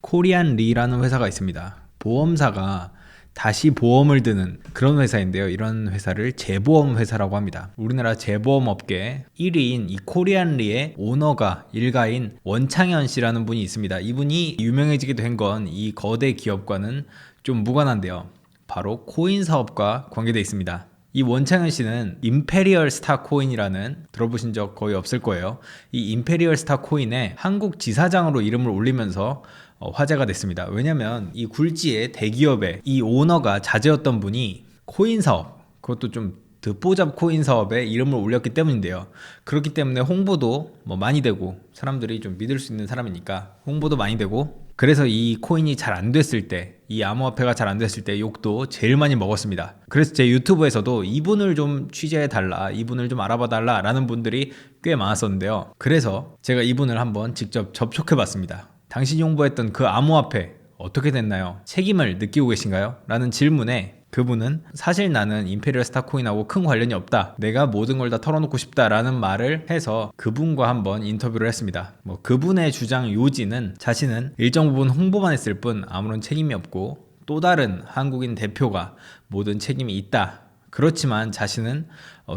코리안리라는 회사가 있습니다. 보험사가 다시 보험을 드는 그런 회사인데요. 이런 회사를 재보험 회사라고 합니다. 우리나라 재보험 업계 1위인 이 코리안리의 오너가 일가인 원창현 씨라는 분이 있습니다. 이분이 유명해지게 된 건 이 거대 기업과는 좀 무관한데요. 바로 코인 사업과 관계되어 있습니다. 이 원창현 씨는 임페리얼 스타 코인이라는, 들어보신 적 거의 없을 거예요. 이 임페리얼 스타 코인에 한국 지사장으로 이름을 올리면서 화제가 됐습니다. 왜냐면 이 굴지의 대기업의 이 오너가 자제였던 분이 코인 사업, 그것도 좀 듣보잡 코인 사업에 이름을 올렸기 때문인데요. 그렇기 때문에 홍보도 많이 되고, 사람들이 좀 믿을 수 있는 사람이니까 홍보도 많이 되고, 그래서 이 코인이 잘 안 됐을 때, 이 암호화폐가 잘 안 됐을 때 욕도 제일 많이 먹었습니다. 그래서 제 유튜브에서도 이분을 좀 취재해달라, 이분을 좀 알아봐달라 라는 분들이 꽤 많았었는데요. 그래서 제가 이분을 한번 직접 접촉해봤습니다. 당신이 홍보했던 그 암호화폐 어떻게 됐나요? 책임을 느끼고 계신가요? 라는 질문에 그분은 사실 나는 임페리얼 스타코인하고 큰 관련이 없다. 내가 모든 걸 다 털어놓고 싶다라는 말을 해서 그분과 한번 인터뷰를 했습니다. 그분의 주장 요지는 자신은 일정 부분 홍보만 했을 뿐 아무런 책임이 없고 또 다른 한국인 대표가 모든 책임이 있다. 그렇지만 자신은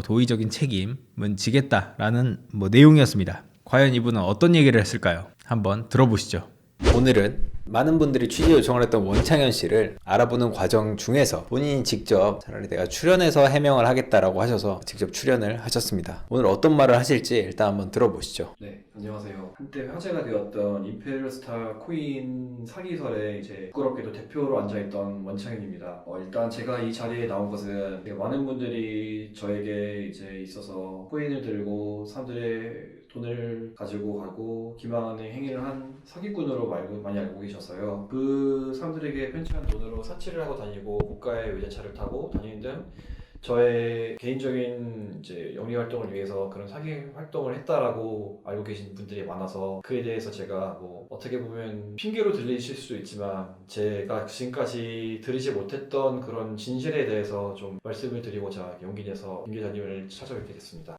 도의적인 책임은 지겠다라는 내용이었습니다. 과연 이분은 어떤 얘기를 했을까요? 한번 들어보시죠. 오늘은 많은 분들이 취재 요청을 했던 원창현 씨를 알아보는 과정 중에서 본인이 직접 차라리 내가 출연해서 해명을 하겠다라고 하셔서 직접 출연을 하셨습니다. 오늘 어떤 말을 하실지 일단 한번 들어보시죠. 네, 안녕하세요. 한때 화제가 되었던 임페리얼 스타 코인 사기설에 이제 부끄럽게도 대표로 앉아있던 원창현입니다. 일단 제가 이 자리에 나온 것은 많은 분들이 저에게 이제 있어서 코인을 들고 사람들의 돈을 가지고 가고 기망하는 행위를 한 사기꾼으로 많이 알고 계셨어요. 그 사람들에게 편취한 돈으로 사치를 하고 다니고 고가의 외제차를 타고 다니는 등 저의 개인적인 이제 영리 활동을 위해서 그런 사기 활동을 했다라고 알고 계신 분들이 많아서 그에 대해서 제가 어떻게 보면 핑계로 들리실 수도 있지만 제가 지금까지 들으지 못했던 그런 진실에 대해서 좀 말씀을 드리고자 용기 내서 김 기자님을 찾아뵙게 됐습니다.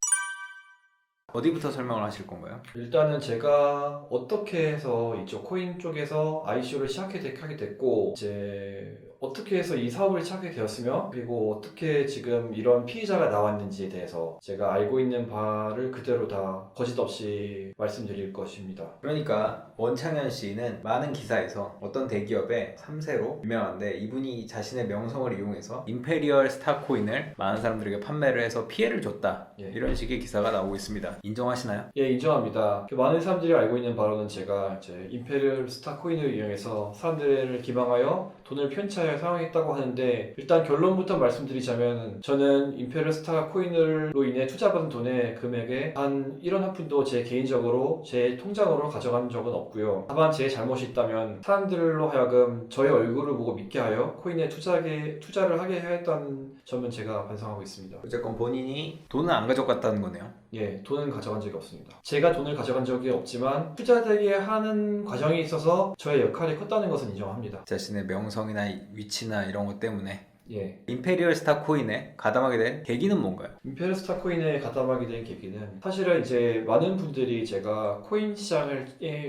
어디부터 설명을 하실 건가요? 일단은 제가 어떻게 해서 이쪽 코인 쪽에서 ICO를 시작하게 됐고 이제 어떻게 해서 이 사업을 시작하게 되었으며 그리고 어떻게 지금 이런 피해자가 나왔는지에 대해서 제가 알고 있는 바를 그대로 다 거짓 없이 말씀드릴 것입니다. 그러니까 원창현 씨는 많은 기사에서 어떤 대기업의 3세로 유명한데 이분이 자신의 명성을 이용해서 임페리얼 스타 코인을 많은 사람들에게 판매를 해서 피해를 줬다. 이런 식의 기사가 나오고 있습니다. 인정하시나요? 예, 인정합니다. 많은 사람들이 알고 있는 바로는 제가 이제 임페리얼 스타 코인을 이용해서 사람들을 기망하여 돈을 편취하여 사용했다고 하는데 일단 결론부터 말씀드리자면 저는 임페리얼 스타 코인으로 인해 투자받은 돈의 금액의 한 1원 한 푼도 제 개인적으로 제 통장으로 가져간 적은 없고요. 다만 제 잘못이 있다면 사람들로 하여금 저의 얼굴을 보고 믿게 하여 코인에 투자를 하게 했던 점은 제가 반성하고 있습니다. 어쨌건 본인이 돈은 안 가져갔다는 거네요. 예, 돈은 가져간 적이 없습니다. 제가 돈을 가져간 적이 없지만 투자되게 하는 과정에 있어서 저의 역할이 컸다는 것은 인정합니다. 자신의 명성이나 위치나 이런 것 때문에 예. 임페리얼 스타 코인에 가담하게 된 계기는 뭔가요? 임페리얼 스타 코인에 가담하게 된 계기는 사실은 이제 많은 분들이 제가 코인 시장을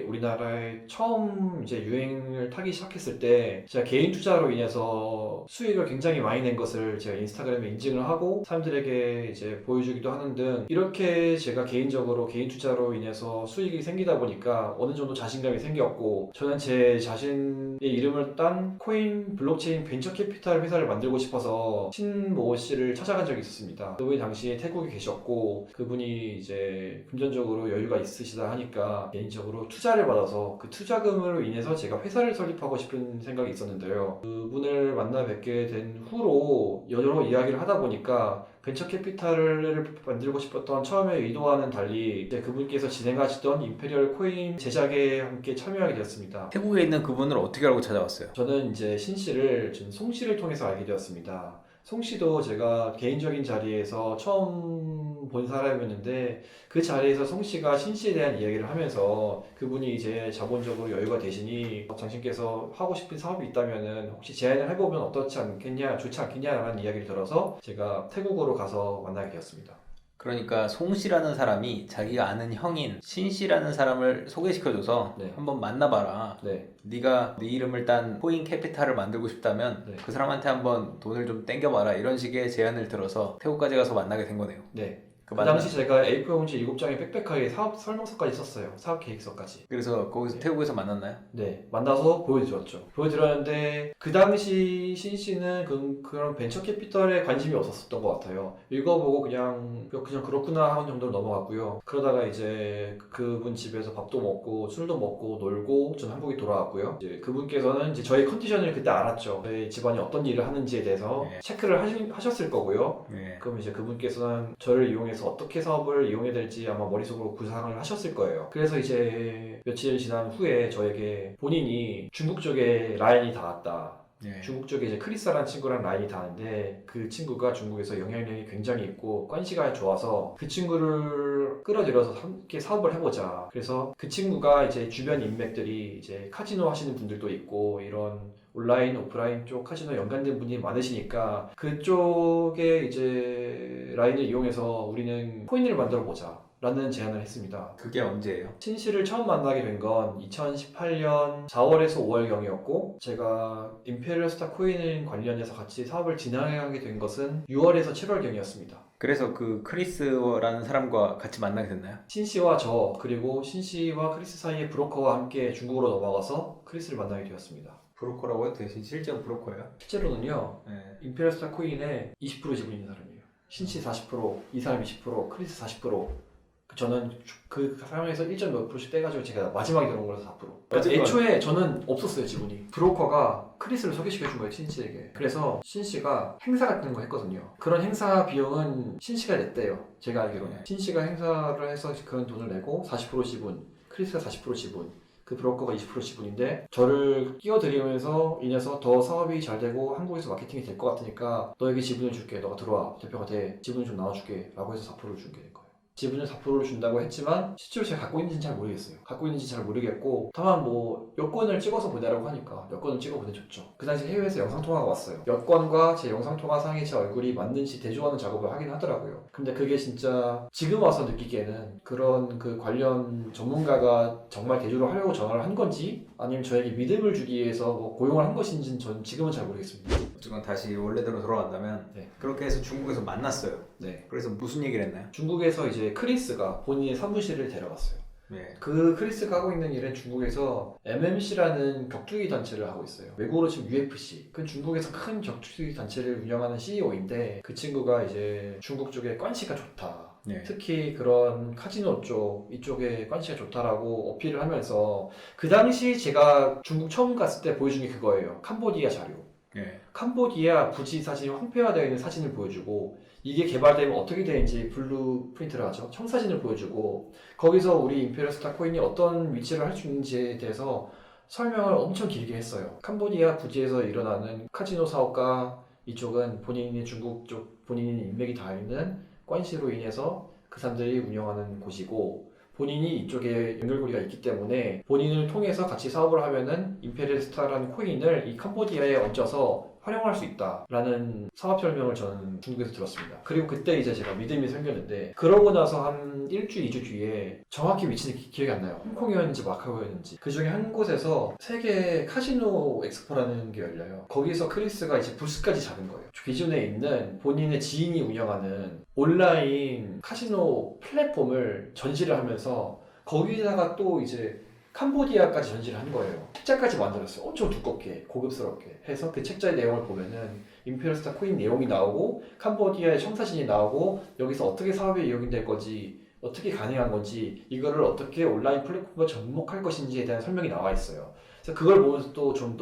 우리나라에 처음 이제 유행을 타기 시작했을 때 제가 개인 투자로 인해서 수익을 굉장히 많이 낸 것을 제가 인스타그램에 인증을 하고 사람들에게 이제 보여주기도 하는 등 이렇게 제가 개인적으로 개인 투자로 인해서 수익이 생기다 보니까 어느 정도 자신감이 생겼고 저는 제 자신의 이름을 딴 코인 블록체인 벤처 캐피탈 회사를 만들고 싶어서 신모 씨를 찾아간 적이 있었습니다. 그분이 당시에 태국에 계셨고 그분이 이제 금전적으로 여유가 있으시다 하니까 개인적으로 투자를 받아서 그 투자금으로 인해서 제가 회사를 설립하고 싶은 생각이 있었는데요. 그분을 만나 뵙게 된 후로 여러 이야기를 하다 보니까 벤처 캐피탈을 만들고 싶었던 처음의 의도와는 달리 이제 그분께서 진행하시던 임페리얼 코인 제작에 함께 참여하게 되었습니다. 태국에 있는 그분을 어떻게 알고 찾아왔어요? 저는 이제 신 씨를 송 씨를 통해서 알게 되었습니다. 송 씨도 제가 개인적인 자리에서 처음 본 사람이었는데 그 자리에서 송 씨가 신 씨에 대한 이야기를 하면서 그분이 이제 자본적으로 여유가 되시니 당신께서 하고 싶은 사업이 있다면은 혹시 제안을 해보면 어떻지 않겠냐, 좋지 않겠냐라는 이야기를 들어서 제가 태국으로 가서 만나게 되었습니다. 그러니까 송 씨라는 사람이 자기가 아는 형인 신 씨라는 사람을 소개시켜줘서 네. 한번 만나봐라. 네. 네가 네 이름을 딴 코인 캐피탈을 만들고 싶다면 네. 그 사람한테 한번 돈을 좀 땡겨봐라. 이런 식의 제안을 들어서 태국까지 가서 만나게 된 거네요. 네. 그 그 당시 제가 A4 용지 7장에 빽빽하게 사업 설명서까지 썼어요. 사업 계획서까지. 그래서 거기서 태국에서 만났나요? 네, 만나서 보여드렸죠. 보여드렸는데 그 당시 신 씨는 그런 벤처 캐피털에 관심이 없었던 것 같아요. 읽어보고 그냥 그렇구나 하는 정도로 넘어갔고요. 그러다가 이제 그분 집에서 밥도 먹고 술도 먹고 놀고 전 한국에 돌아왔고요. 이제 그분께서는 이제 저희 컨디션을 그때 알았죠. 저희 집안이 어떤 일을 하는지에 대해서 네. 체크를 하셨을 거고요. 네. 그럼 이제 그분께서는 저를 이용해서 어떻게 사업을 이용해야 될지 아마 머릿속으로 구상을 하셨을 거예요. 그래서 이제 며칠 지난 후에 저에게 본인이 중국 쪽에 라인이 닿았다. 네. 중국 쪽에 이제 크리스라는 친구랑 라인이 닿는데 그 친구가 중국에서 영향력이 굉장히 있고 관시가 좋아서 그 친구를 끌어들여서 함께 사업을 해보자. 그래서 그 친구가 이제 주변 인맥들이 이제 카지노 하시는 분들도 있고 이런 온라인, 오프라인 쪽 카지노 연관된 분이 많으시니까 그쪽에 이제 라인을 이용해서 우리는 코인을 만들어 보자. 라는 제안을 했습니다. 그게 언제예요? 신 씨를 처음 만나게 된 건 2018년 4월에서 5월경이었고 제가 임페리얼 스타 코인 관련해서 같이 사업을 진행하게 된 것은 6월에서 7월경이었습니다. 그래서 그 크리스라는 사람과 같이 만나게 됐나요? 신 씨와 저 그리고 신 씨와 크리스 사이의 브로커와 함께 중국으로 넘어가서 크리스를 만나게 되었습니다. 브로커라고 해도 대신 실제로 브로커예요? 실제로는요. 네. 임페리얼 스타 코인에 20% 지분 있는 사람이에요. 신 씨 40%, 이 사람 20%, 크리스 40%. 저는 그 상황에서 1점 몇 프로씩 떼가지고 제가 마지막에 들어온 거라서 4%. 그러니까 애초에 저는 없었어요, 지분이. 브로커가 크리스를 소개시켜준 거예요, 신씨에게. 그래서 신씨가 행사 같은 거 했거든요. 그런 행사 비용은 신씨가 냈대요, 제가 알기로는. 신씨가 행사를 해서 그런 돈을 내고 40% 지분, 크리스가 40% 지분, 그 브로커가 20% 지분인데 저를 끼워들이면서 인해서 더 사업이 잘 되고 한국에서 마케팅이 될 것 같으니까 너에게 지분을 줄게, 너가 들어와, 대표가 돼, 지분을 좀 나눠줄게 라고 해서 4%를 주게 된 거예요. 지분을 4%를 준다고 했지만 실제로 제가 갖고 있는지는 잘 모르겠어요. 갖고 있는지 잘 모르겠고 다만 뭐 여권을 찍어서 보내라고 하니까 여권을 찍어 보내줬죠. 그 당시 해외에서 영상통화가 왔어요. 여권과 제 영상통화상에 제 얼굴이 맞는지 대조하는 작업을 하긴 하더라고요. 근데 그게 진짜 지금 와서 느끼기에는 그런 그 관련 전문가가 정말 대조를 하려고 전화를 한 건지 아니면 저에게 믿음을 주기 위해서 뭐 고용을 한 것인지는 저는 지금은 잘 모르겠습니다. 어쨌건 다시 원래대로 돌아간다면 네. 그렇게 해서 중국에서 만났어요. 네. 그래서 무슨 얘기를 했나요? 중국에서 이제 크리스가 본인의 사무실을 데려갔어요. 네. 그 크리스가 하고 있는 일은 중국에서 MMC라는 격투기 단체를 하고 있어요. 외국어로 치면 UFC. 그 중국에서 큰 격투기 단체를 운영하는 CEO인데 그 친구가 이제 중국 쪽에 관시가 좋다. 네. 특히 그런 카지노 쪽 이쪽에 관시가 좋다라고 어필을 하면서 그 당시 제가 중국 처음 갔을 때 보여준 게 그거예요. 캄보디아 자료. 네. 캄보디아 부지 사진이 황폐화되어 있는 사진을 보여주고 이게 개발되면 어떻게 되는지 블루 프린트를 하죠. 청사진을 보여주고 거기서 우리 임페리얼 스타 코인이 어떤 위치를 할 수 있는지에 대해서 설명을 엄청 길게 했어요. 캄보디아 부지에서 일어나는 카지노 사업과 이쪽은 본인이 중국 쪽 본인이 인맥이 닿아 있는 관시로 인해서 그 사람들이 운영하는 곳이고 본인이 이쪽에 연결고리가 있기 때문에 본인을 통해서 같이 사업을 하면은 임페리얼 스타라는 코인을 이 캄보디아에 얹어서 활용할 수 있다라는 사업 설명을 저는 중국에서 들었습니다. 그리고 그때 이제 제가 믿음이 생겼는데 그러고 나서 한 1주, 2주 뒤에 정확히 위치는 기억이 안 나요. 홍콩이었는지 마카오였는지 그 중에 한 곳에서 세계 카지노 엑스포라는 게 열려요. 거기서 크리스가 이제 부스까지 잡은 거예요. 기존에 있는 본인의 지인이 운영하는 온라인 카지노 플랫폼을 전시를 하면서 거기다가 또 이제 캄보디아까지 전시를 한 거예요. 책자까지 만들었어요. 엄청 두껍게, 고급스럽게 해서 그 책자의 내용을 보면은 임페리얼 스타 코인 내용이 나오고 캄보디아의 청사진이 나오고 여기서 어떻게 사업에 이용이 될 건지 어떻게 가능한 건지 이거를 어떻게 온라인 플랫폼에 접목할 것인지에 대한 설명이 나와 있어요. 그래서 그걸 보면서 또 좀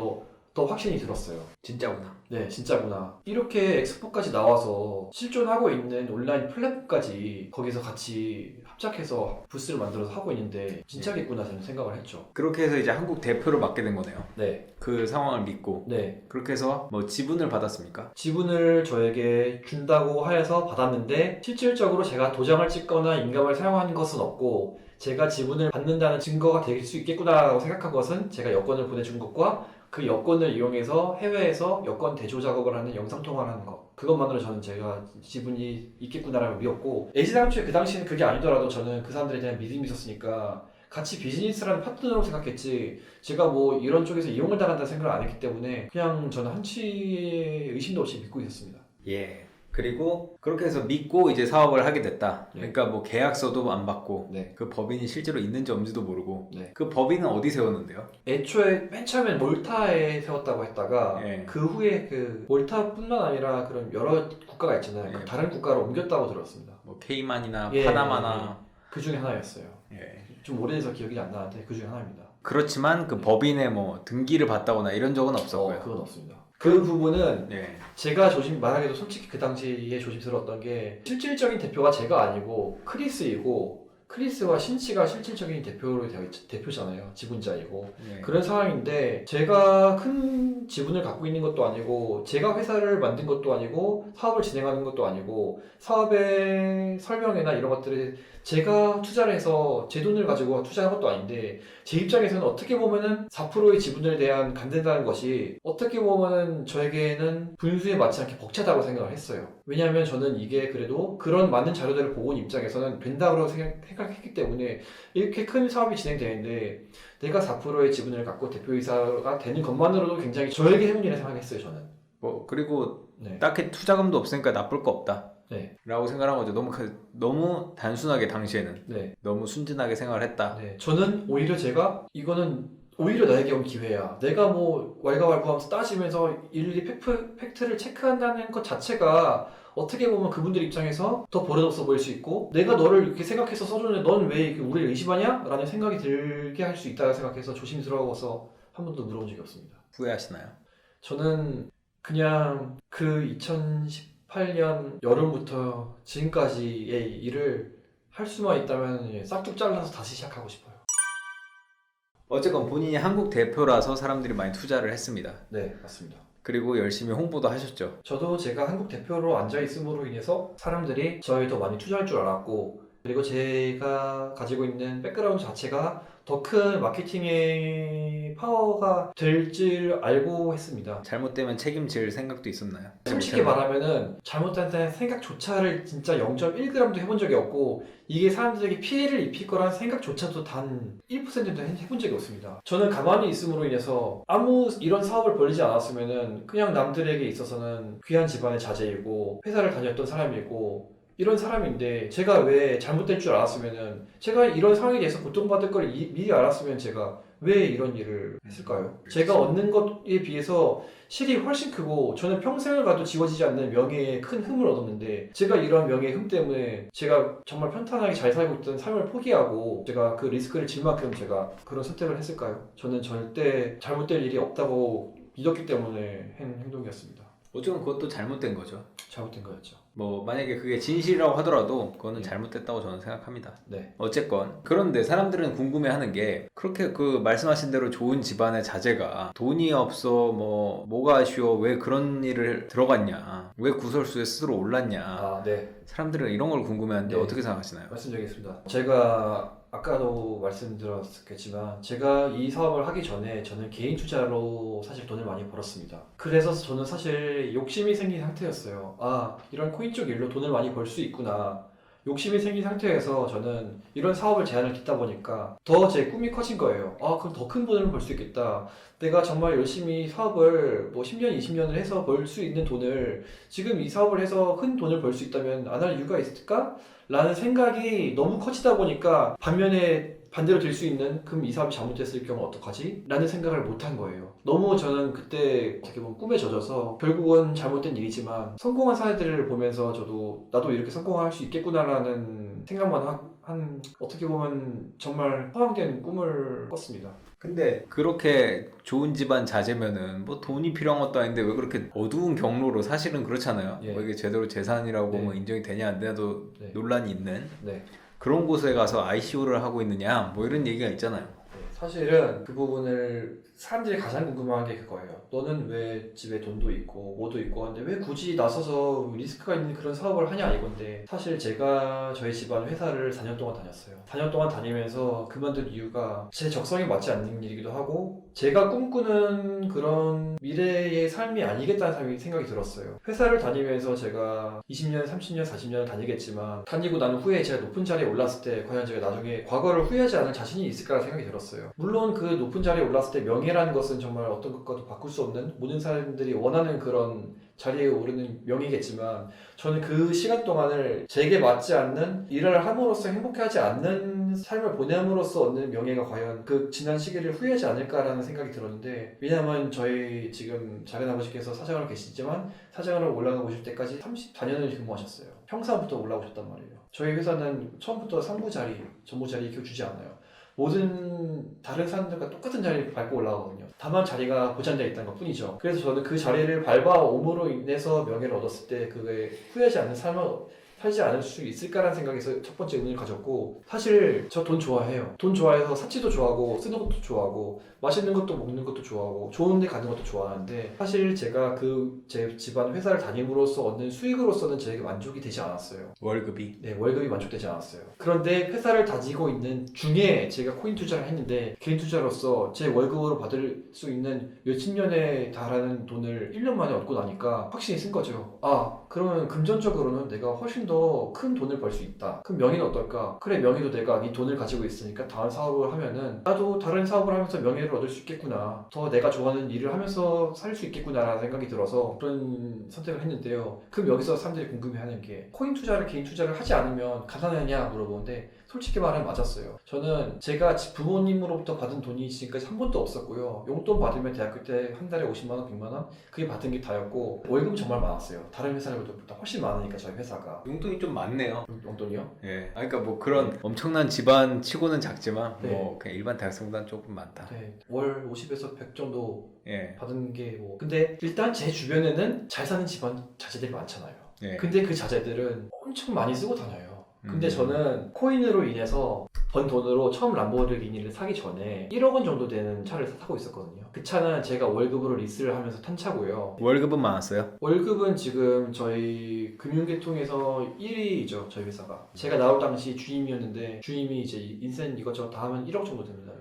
더 확신이 들었어요. 진짜구나. 네, 진짜구나. 이렇게 엑스포까지 나와서 실존하고 있는 온라인 플랫폼까지 거기서 같이 합작해서 부스를 만들어서 하고 있는데 진짜겠구나 저는 생각을 했죠. 그렇게 해서 이제 한국 대표를 맡게 된 거네요. 네. 그 상황을 믿고. 네. 그렇게 해서 뭐 지분을 받았습니까? 지분을 저에게 준다고 하여서 받았는데 실질적으로 제가 도장을 찍거나 인감을 사용한 것은 없고 제가 지분을 받는다는 증거가 될 수 있겠구나라고 생각한 것은 제가 여권을 보내준 것과 그 여권을 이용해서 해외에서 여권 대조 작업을 하는 영상통화를 하는 것, 그것만으로 저는 제가 지분이 있겠구나라고 믿었고, 애시당초에 그 당시에는 그게 아니더라도 저는 그 사람들에 대한 믿음이 있었으니까 같이 비즈니스라는 파트너로 생각했지, 제가 뭐 이런 쪽에서 이용을 당한다는 생각을 안 했기 때문에 그냥 저는 한치의 의심도 없이 믿고 있었습니다. 예. 그리고 그렇게 해서 믿고 이제 사업을 하게 됐다. 예. 그러니까 뭐 계약서도 안 받고 네. 그 법인이 실제로 있는지 없는지도 모르고 네. 그 법인은 어디 세웠는데요? 애초에 맨 처음엔 몰타에 세웠다고 했다가 예. 그 후에 그 몰타뿐만 아니라 그런 여러 국가가 있잖아요. 예. 그 다른 국가로 옮겼다고 들었습니다. 뭐 케이만이나 예, 파나마나 그 중에 하나였어요. 예. 좀 오래돼서 기억이 안 나는데 그 중에 하나입니다. 그렇지만 그 법인의 뭐 등기를 받다거나 이런 적은 없었고요. 그건 없습니다. 그 부분은 예. 제가 말하기도 솔직히 그 당시에 조심스러웠던 게, 실질적인 대표가 제가 아니고 크리스이고, 크리스와 신치가 실질적인 대표잖아요. 지분자이고. 예. 그런 상황인데 제가 큰 지분을 갖고 있는 것도 아니고, 제가 회사를 만든 것도 아니고, 사업을 진행하는 것도 아니고, 사업의 설명회나 이런 것들을 제가 투자를 해서 제 돈을 가지고 투자한 것도 아닌데, 제 입장에서는 어떻게 보면은 4%의 지분에 대한 간된다는 것이 어떻게 보면은 저에게는 분수에 맞지 않게 벅차다고 생각을 했어요. 왜냐하면 저는 이게 그래도 그런 많은 자료들을 보고 온 입장에서는 된다고 생각했기 때문에, 이렇게 큰 사업이 진행되는데 내가 4%의 지분을 갖고 대표이사가 되는 것만으로도 굉장히 저에게 행운이라 생각했어요, 저는. 뭐 그리고 네. 딱히 투자금도 없으니까 나쁠 거 없다. 네. 라고 생각한 거죠. 너무 단순하게 당시에는 네. 너무 순진하게 생각을 했다. 네. 저는 오히려 제가 이거는 오히려 나에게 온 기회야. 내가 뭐 왈가왈부하면서 따지면서 일일이 팩트를 체크한다는 것 자체가 어떻게 보면 그분들 입장에서 더 버릇없어 보일 수 있고, 내가 너를 이렇게 생각해서 써줬는데 넌 왜 우리를 의심하냐? 라는 생각이 들게 할 수 있다고 생각해서 조심스러워서 한 번도 물어본 적이 없습니다. 후회하시나요? 저는 그냥 그 2018년 여름부터 지금까지의 일을 할 수만 있다면 싹둑 잘라서 다시 시작하고 싶어요. 어쨌건 본인이 한국 대표라서 사람들이 많이 투자를 했습니다. 네, 맞습니다. 그리고 열심히 홍보도 하셨죠. 저도 제가 한국 대표로 앉아있음으로 인해서 사람들이 저에 더 많이 투자할 줄 알았고, 그리고 제가 가지고 있는 백그라운드 자체가 더 큰 마케팅의 파워가 될 줄 알고 했습니다. 잘못되면 책임질 생각도 있었나요? 솔직히 말하면은 잘못된 생각조차를 진짜 0.1g도 해본 적이 없고, 이게 사람들에게 피해를 입힐 거란 생각조차도 단 1%도 해본 적이 없습니다. 저는 가만히 있음으로 인해서 아무 이런 사업을 벌이지 않았으면은 그냥 남들에게 있어서는 귀한 집안의 자제이고 회사를 다녔던 사람이고 이런 사람인데, 제가 왜 잘못될 줄 알았으면은, 제가 이런 상황에 대해서 고통받을 걸 미리 알았으면 제가 왜 이런 일을 했을까요? 제가 얻는 것에 비해서 실이 훨씬 크고, 저는 평생을 가도 지워지지 않는 명예의 큰 흠을 얻었는데, 제가 이런 명예의 흠 때문에 제가 정말 편탄하게 잘 살고 있던 삶을 포기하고 제가 그 리스크를 질 만큼 제가 그런 선택을 했을까요? 저는 절대 잘못될 일이 없다고 믿었기 때문에 한 행동이었습니다. 어쩌면 그것도 잘못된 거죠. 잘못된 거였죠. 뭐 만약에 그게 진실이라고 하더라도 그거는 네. 잘못됐다고 저는 생각합니다. 네. 어쨌건 그런데 사람들은 궁금해하는 게, 그렇게 그 말씀하신 대로 좋은 집안의 자제가 돈이 없어 뭐가 아쉬워, 왜 그런 일을 들어갔냐, 왜 구설수에 스스로 올랐냐, 네. 사람들은 이런 걸 궁금해하는데 네. 어떻게 생각하시나요? 말씀드리겠습니다. 제가 아까도 말씀드렸겠지만 제가 이 사업을 하기 전에 저는 개인 투자로 사실 돈을 많이 벌었습니다. 그래서 저는 사실 욕심이 생긴 상태였어요. 이런 코인 쪽 일로 돈을 많이 벌 수 있구나. 욕심이 생긴 상태에서 저는 이런 사업을 제안을 듣다 보니까 더 제 꿈이 커진 거예요. 그럼 더 큰 돈을 벌 수 있겠다. 내가 정말 열심히 사업을 뭐 10년, 20년을 해서 벌 수 있는 돈을 지금 이 사업을 해서 큰 돈을 벌 수 있다면 안 할 이유가 있을까? 라는 생각이 너무 커지다 보니까, 반면에 반대로 될 수 있는, 그럼 이 사업이 잘못됐을 경우 어떡하지? 라는 생각을 못 한 거예요. 너무 저는 그때 어떻게 보면 꿈에 젖어서, 결국은 잘못된 일이지만 성공한 사례들을 보면서 저도 나도 이렇게 성공할 수 있겠구나라는 생각만 한 어떻게 보면 정말 허황된 꿈을 꿨습니다. 근데 그렇게 좋은 집안 자제면은 뭐 돈이 필요한 것도 아닌데 왜 그렇게 어두운 경로로, 사실은 그렇잖아요. 예. 뭐 이게 제대로 재산이라고 네. 뭐 인정이 되냐 안 되냐도 네. 논란이 있는 네. 그런 곳에 가서 ICO를 하고 있느냐, 뭐 이런 얘기가 있잖아요. 사실은 그 부분을 사람들이 가장 궁금한 게 그거예요. 너는 왜 집에 돈도 있고 뭐도 있고 하는데 왜 굳이 나서서 리스크가 있는 그런 사업을 하냐 이건데, 사실 제가 저희 집안 회사를 4년 동안 다녔어요. 4년 동안 다니면서 그만둔 이유가 제 적성에 맞지 않는 일이기도 하고 제가 꿈꾸는 그런 미래의 삶이 아니겠다는 생각이 들었어요. 회사를 다니면서 제가 20년, 30년, 40년을 다니겠지만 다니고 난 후에 제가 높은 자리에 올랐을 때 과연 제가 나중에 과거를 후회하지 않을 자신이 있을까라는 생각이 들었어요. 물론 그 높은 자리에 올랐을 때 명예라는 것은 정말 어떤 것과도 바꿀 수 없는, 모든 사람들이 원하는 그런 자리에 오르는 명예겠지만, 저는 그 시간 동안을 제게 맞지 않는 일을 함으로써 행복해하지 않는 삶을 보냄으로써 얻는 명예가 과연 그 지난 시기를 후회하지 않을까라는 생각이 들었는데, 왜냐하면 저희 지금 작은아버지께서 사장으로 계시지만 사장으로 올라가보실 때까지 34년을 근무하셨어요. 평사부터 올라오셨단 말이에요. 저희 회사는 처음부터 상부 자리, 전무 자리 이렇게 주지 않아요. 모든 다른 사람들과 똑같은 자리를 밟고 올라가거든요. 다만 자리가 보장되어 있다는 것 뿐이죠. 그래서 저는 그 자리를 밟아옴으로 인해서 명예를 얻었을 때 그게 후회하지 않는 삶을 살지 않을 수 있을까라는 생각에서 첫 번째 의문을 가졌고, 사실 저 돈 좋아해요. 돈 좋아해서 사치도 좋아하고 쓰는 것도 좋아하고 맛있는 것도 먹는 것도 좋아하고 좋은 데 가는 것도 좋아하는데, 사실 제가 그 제 집안 회사를 다님으로써 얻는 수익으로서는 제게 만족이 되지 않았어요. 월급이. 네, 월급이 만족되지 않았어요. 그런데 회사를 다니고 있는 중에 제가 코인 투자를 했는데, 개인 투자로서 제 월급으로 받을 수 있는 몇십 년에 달하는 돈을 1년 만에 얻고 나니까 확신이 쓴 거죠. 아, 그러면 금전적으로는 내가 훨씬 더 큰 돈을 벌 수 있다. 그럼 명예는 어떨까? 그래, 명예도 내가 이 돈을 가지고 있으니까 다른 사업을 하면은 나도 다른 사업을 하면서 명예를 얻을 수 있겠구나. 더 내가 좋아하는 일을 하면서 살 수 있겠구나라는 생각이 들어서 그런 선택을 했는데요. 그럼 여기서 사람들이 궁금해하는 게, 코인 투자를, 개인 투자를 하지 않으면 가난하냐 물어보는데, 솔직히 말하면 맞았어요. 저는 제가 부모님으로부터 받은 돈이 지금까지 한 번도 없었고요. 용돈 받으면 대학교 때 한 달에 50만 원, 100만 원? 그게 받은 게 다였고, 월급은 정말 많았어요. 다른 회사들보다 훨씬 많으니까 저희 회사가. 용돈이 좀 많네요. 용돈이요? 예. 그러니까 뭐 그런 엄청난 집안 치고는 작지만 네. 뭐 그냥 일반 대학생보다는 조금 많다. 네. 월 50에서 100 정도 예. 받은 게 뭐. 근데 일단 제 주변에는 잘 사는 집안 자제들이 많잖아요. 예. 근데 그 자제들은 엄청 많이 쓰고 다녀요. 근데 음. 저는 코인으로 인해서 번 돈으로 처음 람보르기니를 사기 전에 1억 원 정도 되는 차를 타고 있었거든요. 그 차는 제가 월급으로 리스를 하면서 탄 차고요. 월급은 많았어요? 월급은 지금 저희 금융계통에서 1위죠, 저희 회사가. 제가 나올 당시 주임이었는데, 주임이 이제 인센 이것저것 다 하면 1억 정도 됩니다.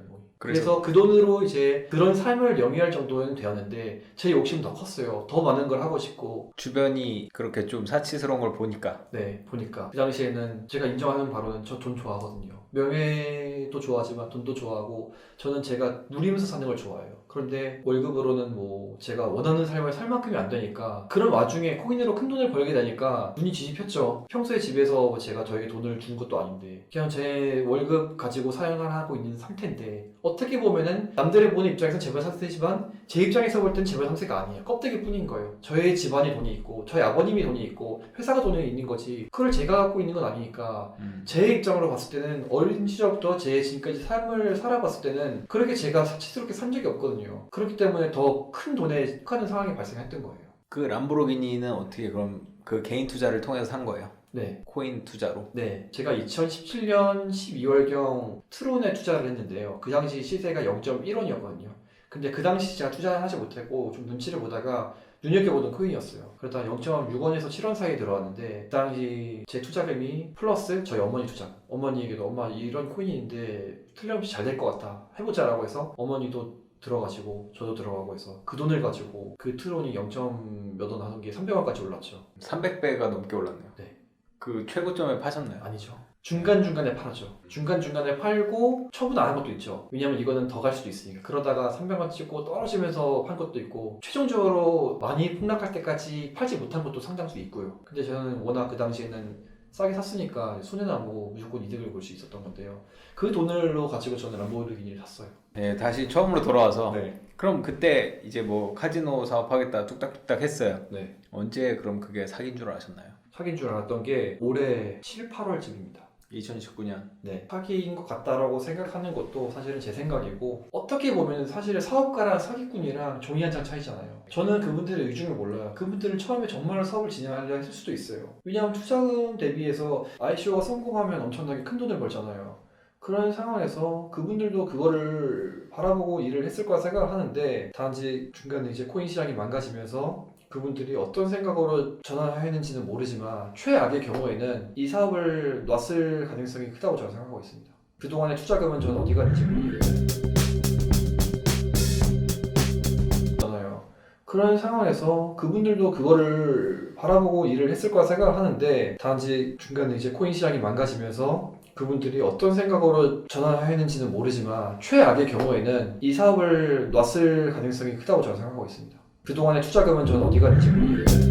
그래서 그 돈으로 이제 그런 삶을 영위할 정도는 되었는데, 제 욕심은 더 컸어요. 더 많은 걸 하고 싶고. 주변이 그렇게 좀 사치스러운 걸 보니까. 네, 보니까 그 당시에는 제가 인정하는 바로는 저 돈 좋아하거든요. 명예도 좋아하지만 돈도 좋아하고, 저는 제가 누리면서 사는 걸 좋아해요. 그런데 월급으로는 뭐 제가 원하는 삶을 살 만큼이 안 되니까, 그런 와중에 코인으로 큰 돈을 벌게 되니까 눈이 뒤집혔죠. 평소에 집에서 제가 저에게 돈을 준 것도 아닌데 그냥 제 월급 가지고 사용을 하고 있는 상태인데, 어떻게 보면은 남들이 보는 입장에서 재벌 3세지만 제 입장에서 볼 땐 재벌 3세가 아니에요. 껍데기 뿐인 거예요. 저의 집안이 돈이 있고 저희 아버님이 돈이 있고 회사가 돈이 있는 거지, 그걸 제가 갖고 있는 건 아니니까. 제 입장으로 봤을 때는 어린 시절부터 제 지금까지 삶을 살아봤을 때는 그렇게 제가 사치스럽게 산 적이 없거든요. 그렇기 때문에 더 큰 돈에 속하는 상황이 발생했던 거예요. 그 람보르기니는 어떻게 그럼 그 개인 투자를 통해서 산 거예요? 네. 코인 투자로? 네. 제가 2017년 12월경 트론에 투자를 했는데요. 그 당시 시세가 0.1원이었거든요. 근데 그 당시 제가 투자를 하지 못했고 좀 눈치를 보다가 눈여겨보던 코인이었어요. 그러다 0.6원에서 7원 사이에 들어왔는데, 그 당시 제 투자금이 플러스 저희 어머니 투자. 어머니에게도 엄마 이런 코인이 있는데 틀림없이 잘 될 것 같아, 해보자라고 해서 어머니도 들어가시고 저도 들어가고 해서 그 돈을 가지고 그 트론이 0. 몇 원 하던 게 300원까지 올랐죠. 300배가 넘게 올랐네요. 네. 그 최고점에 파셨나요? 아니죠. 중간중간에 팔았죠. 중간중간에 팔고 처분 안 한 것도 있죠. 왜냐면 이거는 더 갈 수도 있으니까. 그러다가 300원 찍고 떨어지면서 판 것도 있고, 최종적으로 많이 폭락할 때까지 팔지 못한 것도 상당수 있고요. 근데 저는 워낙 그 당시에는 싸게 샀으니까 손해는 안 보고 무조건 이득을 볼 수 있었던 건데요. 그 돈으로 가지고 저는 람보르기니를 샀어요. 네, 다시 처음으로 돌아와서. 네. 그럼 그때 이제 뭐 카지노 사업하겠다 뚝딱뚝딱 했어요. 네. 언제 그럼 그게 사기인 줄 아셨나요? 사기인 줄 알았던 게 올해 7, 8월쯤입니다. 2019년. 네, 사기인 것 같다라고 생각하는 것도 사실은 제 생각이고, 어떻게 보면 사실 사업가랑 사기꾼이랑 종이 한 장 차이잖아요. 저는 그분들의 의중을 몰라요. 그분들은 처음에 정말 사업을 진행하려 했을 수도 있어요. 왜냐하면 투자금 대비해서 ICO가 성공하면 엄청나게 큰 돈을 벌잖아요. 그런 상황에서 그분들도 그거를 바라보고 일을 했을 거라 생각을 하는데, 단지 중간에 이제 코인 시장이 망가지면서 그분들이 어떤 생각으로 전환했는지는 모르지만 최악의 경우에는 이 사업을 놨을 가능성이 크다고 저는 생각하고 있습니다. 그동안의 투자금은 저는 어디 갔는지 모르겠잖아요. 그런 상황에서 그분들도 그거를 바라보고 일을 했을 거라 생각을 하는데, 단지 중간에 이제 코인 시장이 망가지면서 그분들이 어떤 생각으로 전환했는지는 모르지만 최악의 경우에는 이 사업을 놨을 가능성이 크다고 저는 생각하고 있습니다. 그동안의 투자금은 저는 어디 갔는지 모르겠어요.